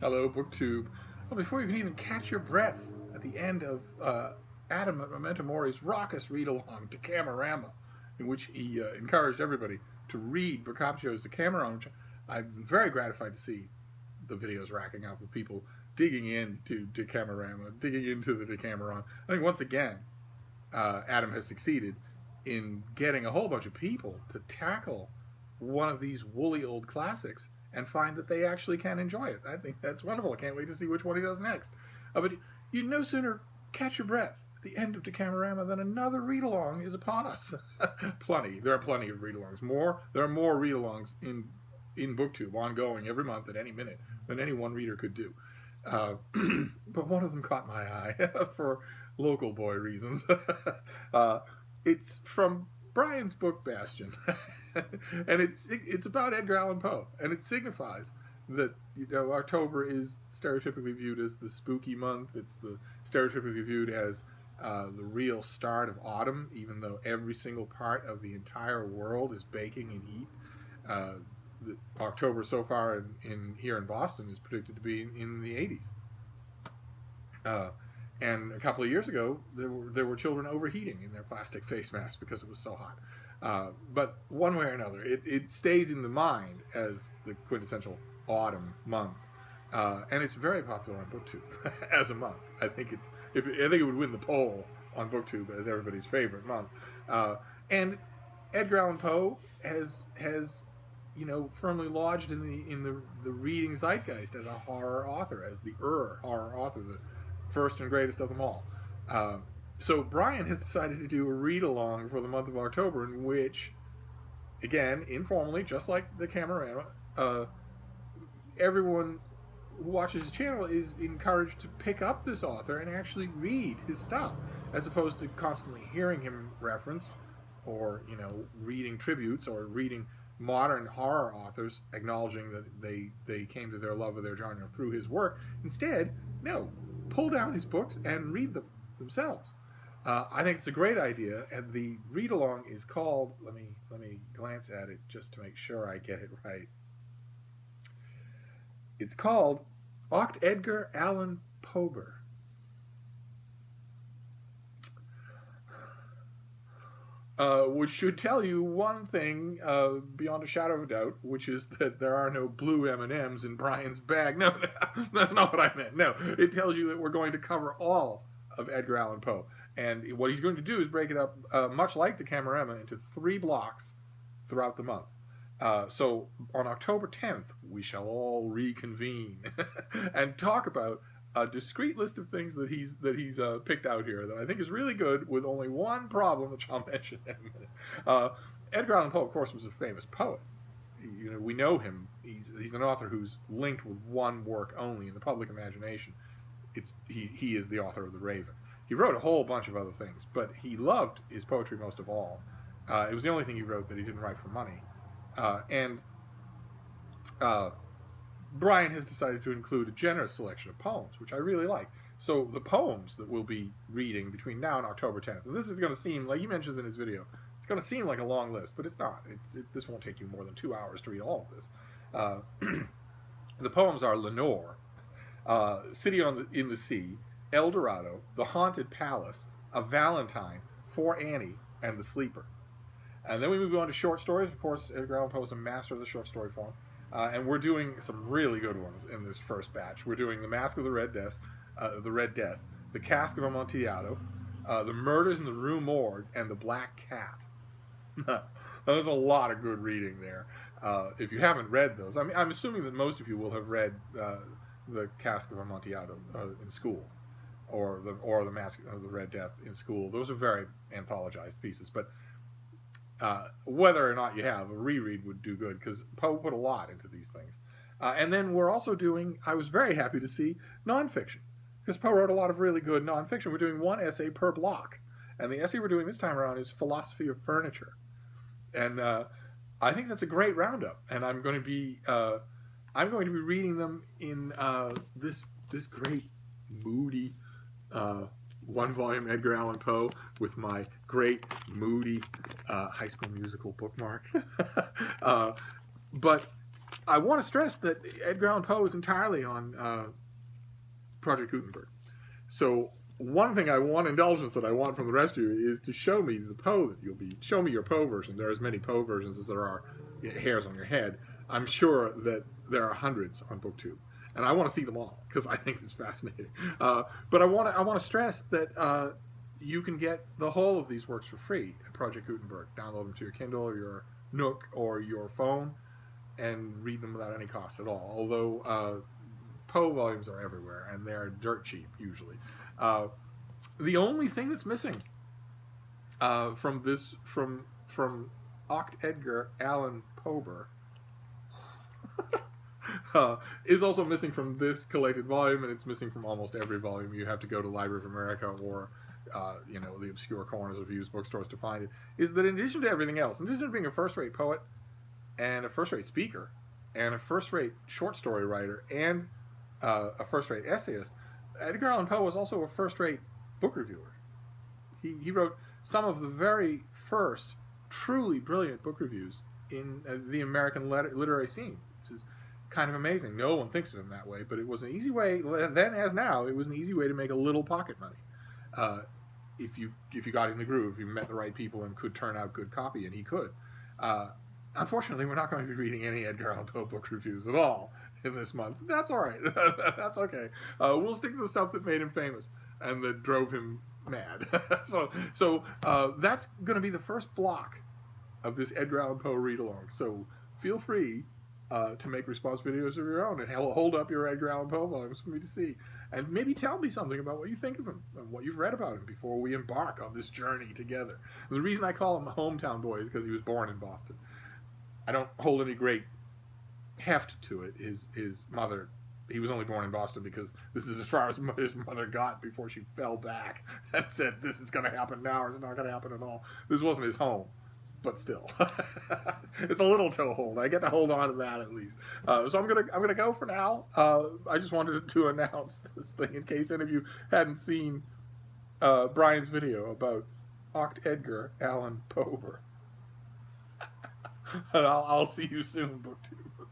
Hello, BookTube. Well, before you can even catch your breath at the end of Adam at Memento Mori's raucous read-along to Camerama, in which he encouraged everybody to read Boccaccio's Decameron, which I've been very gratified to see the videos racking up of people digging into Decamerama, digging into the Decameron. I think once again, Adam has succeeded in getting a whole bunch of people to tackle one of these woolly old classics and find that they actually can enjoy it. I think that's wonderful. I can't wait to see which one he does next. But you no sooner catch your breath at the end of Decamerama than another read-along is upon us. Plenty. There are plenty of read-alongs. There are more read-alongs in BookTube ongoing every month at any minute than any one reader could do. But one of them caught my eye for local boy reasons. It's from Brian's book Bastion, and it's about Edgar Allan Poe, and it signifies that October is stereotypically viewed as the spooky month. It's the stereotypically viewed as the real start of autumn, even though every single part of the entire world is baking in heat. October so far in here in Boston is predicted to be in the 80s. And a couple of years ago, there were children overheating in their plastic face masks because it was so hot. But one way or another, it stays in the mind as the quintessential autumn month, and it's very popular on BookTube as a month. I think I think it would win the poll on BookTube as everybody's favorite month. And Edgar Allan Poe has firmly lodged in the reading zeitgeist as a horror author, as the horror author, the first and greatest of them all. So Brian has decided to do a read-along for the month of October in which, again, informally, just like the Camerama, everyone who watches his channel is encouraged to pick up this author and actually read his stuff, as opposed to constantly hearing him referenced or, reading tributes or reading modern horror authors acknowledging that they came to their love of their genre through his work. Instead, no, pull down his books and read them themselves. I think it's a great idea, and the read-along is called, let me glance at it just to make sure I get it right. It's called Octedgar Allan Poeber. Which should tell you one thing beyond a shadow of a doubt, which is that there are no blue M&Ms in Brian's bag. No, that's not what I meant. No, it tells you that we're going to cover all of Edgar Allan Poe. And what he's going to do is break it up, much like the Camerama, into 3 blocks throughout the month. So on October 10th, we shall all reconvene and talk about a discrete list of things that he's picked out here that I think is really good, with only one problem, which I'll mention in a minute. Edgar Allan Poe, of course, was a famous poet. We know him. He's an author who's linked with one work only in the public imagination. He is the author of The Raven. He wrote a whole bunch of other things, but he loved his poetry most of all. It was the only thing he wrote that he didn't write for money. Brian has decided to include a generous selection of poems, which I really like. So the poems that we'll be reading between now and October 10th, and this is going to seem, like he mentions in his video, it's going to seem like a long list, but it's not. This won't take you more than 2 hours to read all of this. The poems are Lenore, City in the Sea, El Dorado, The Haunted Palace, A Valentine, For Annie, and The Sleeper. And then we move on to short stories. Of course, Edgar Allan Poe is a master of the short story form. And we're doing some really good ones in this first batch. We're doing The Mask of the Red Death, The Cask of Amontillado, The Murders in the Rue Morgue, and The Black Cat. There's a lot of good reading there. If you haven't read those, I'm assuming that most of you will have read The Cask of Amontillado in school, or the Mask of the Red Death in school. Those are very anthologized pieces, but whether or not you have, a reread would do good, because Poe put a lot into these things. And then we're also doing, I was very happy to see, nonfiction, because Poe wrote a lot of really good nonfiction. We're doing 1 essay per block, and the essay we're doing this time around is Philosophy of Furniture. And I think that's a great roundup, and I'm going to be reading them in this great moody 1-volume Edgar Allan Poe with my great moody High School Musical bookmark. But I want to stress that Edgar Allan Poe is entirely on Project Gutenberg. So one thing indulgence that I want from the rest of you is to show me the Poe that show me your Poe version. There are as many Poe versions as there are hairs on your head. I'm sure that there are hundreds on BookTube, and I want to see them all because I think it's fascinating. But I want to stress that you can get the whole of these works for free at Project Gutenberg. Download them to your Kindle or your Nook or your phone, and read them without any cost at all. Although Poe volumes are everywhere, and they're dirt cheap usually. The only thing that's missing from Octedgar Allan Poeber is also missing from this collated volume, and it's missing from almost every volume. You have to go to Library of America or the obscure corners of used bookstores to find it. Is that in addition to everything else, in addition to being a first-rate poet and a first-rate speaker and a first-rate short story writer and a first-rate essayist, Edgar Allan Poe was also a first-rate book reviewer. He wrote some of the very first truly brilliant book reviews in the American literary scene, which is kind of amazing. No one thinks of him that way, but it was an easy way, then as now, it was an easy way to make a little pocket money. If you got in the groove, you met the right people and could turn out good copy, and he could. Unfortunately, we're not going to be reading any Edgar Allan Poe book reviews at all in this month. That's all right. That's okay. We'll stick to the stuff that made him famous and that drove him mad. so that's going to be the first block of this Edgar Allan Poe read-along. So feel free to make response videos of your own and hold up your Edgar Allan Poe volumes for me to see. And maybe tell me something about what you think of him and what you've read about him before we embark on this journey together. And the reason I call him a hometown boy is because he was born in Boston. I don't hold any great heft to it. His mother, he was only born in Boston because this is as far as his mother got before she fell back and said, this is going to happen now or it's not going to happen at all. This wasn't his home, but still. It's a little toehold. I get to hold on to that at least. So I'm gonna go for now. I just wanted to announce this thing in case any of you hadn't seen Brian's video about Octedgar Allan Poeber. And I'll see you soon, BookTube.